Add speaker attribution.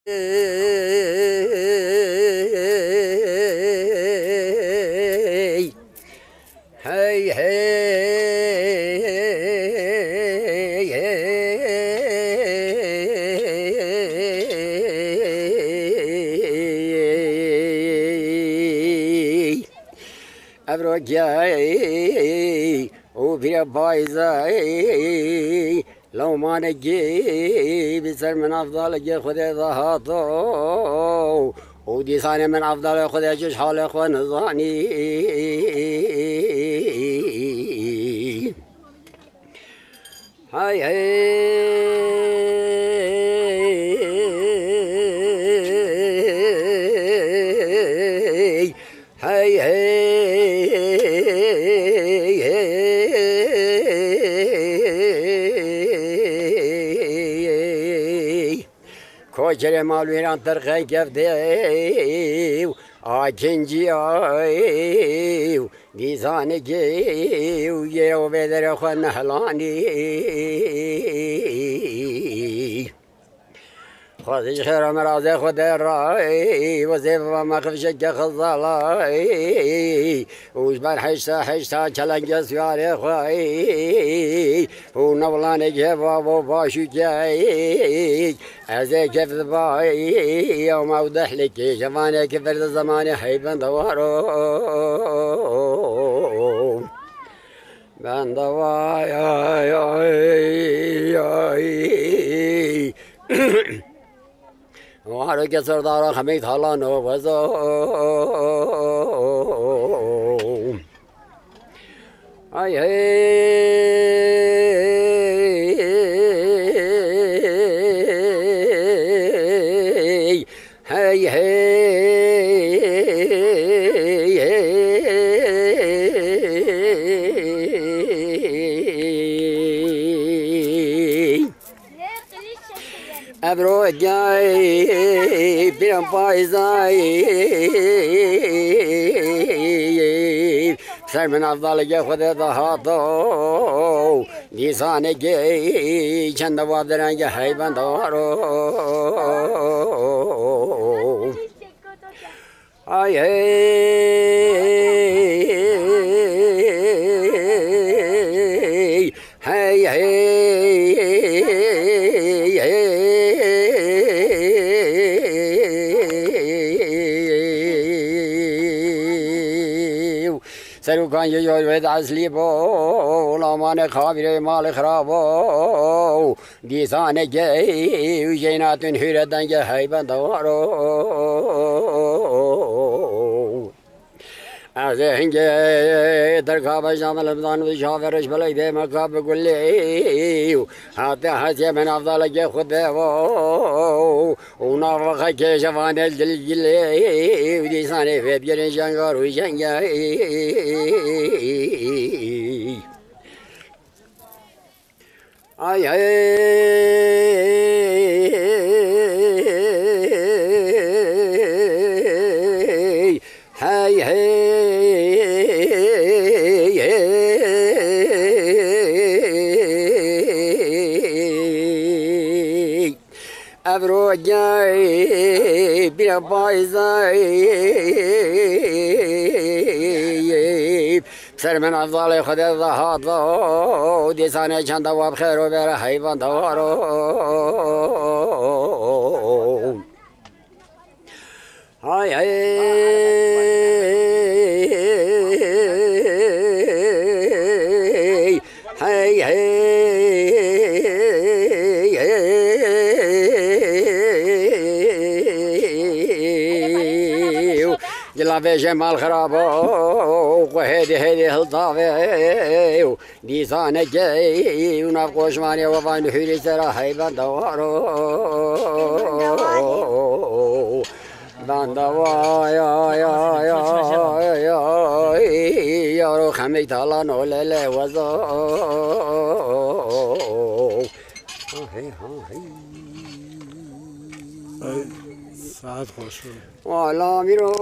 Speaker 1: هی ابروجي وبيا بايزاي لو ما نجي بيصير من افضل جي خذي ضهاطو ودي ثاني من افضل خذي جيش حال اخوان ظاني هاي هاي كوجر مالويران ترخي كفديو آجنجيو ديزانجيو يرو بدر خون نحلاني خذ خير مرازي خذ الراي وزيف ما خفشك خزالاي وجبر حشتا چلنج سوار خواي ونولان جيبا وباشو جاي ازي كيف باي يوم اوضح لك جماني كفر الزمان حيبان دوارو بان دواي وهذا كسر دارا خميت هلا نوفزو هاي هاي ابرو جاي بيم بايزاي سر من افضل جي خذ ضهاطو لسان جي چند وادران جي حيبان دوارو هاي هاي سرو كان يجوز ويد عسليبو لا مانع خابر مال خرابو ديسان جاي وجينات هيردان جاي هيبان دوارو ازين جاي دركاب جامل بدان وشافرش بليده مكاب كلي حتى حسي من افضل جاي خذو ونافخ كشفان الجلجلي وديسان في بيرن شنغار وشنغاي اي هاي ابرو جاي بيا بايزاي سر من افضل خذ الضهاطو ديساني چند واب خير وبر حيوان دوارو هاي جلا في جمال خرابو وهيدي هلطافي ديسان جاي ونافقوش ماني وفان حيري سرا حيبان دوارو باندا يا رو خميت الله نولا لا وزو
Speaker 2: ساعت خوش
Speaker 1: والا میرو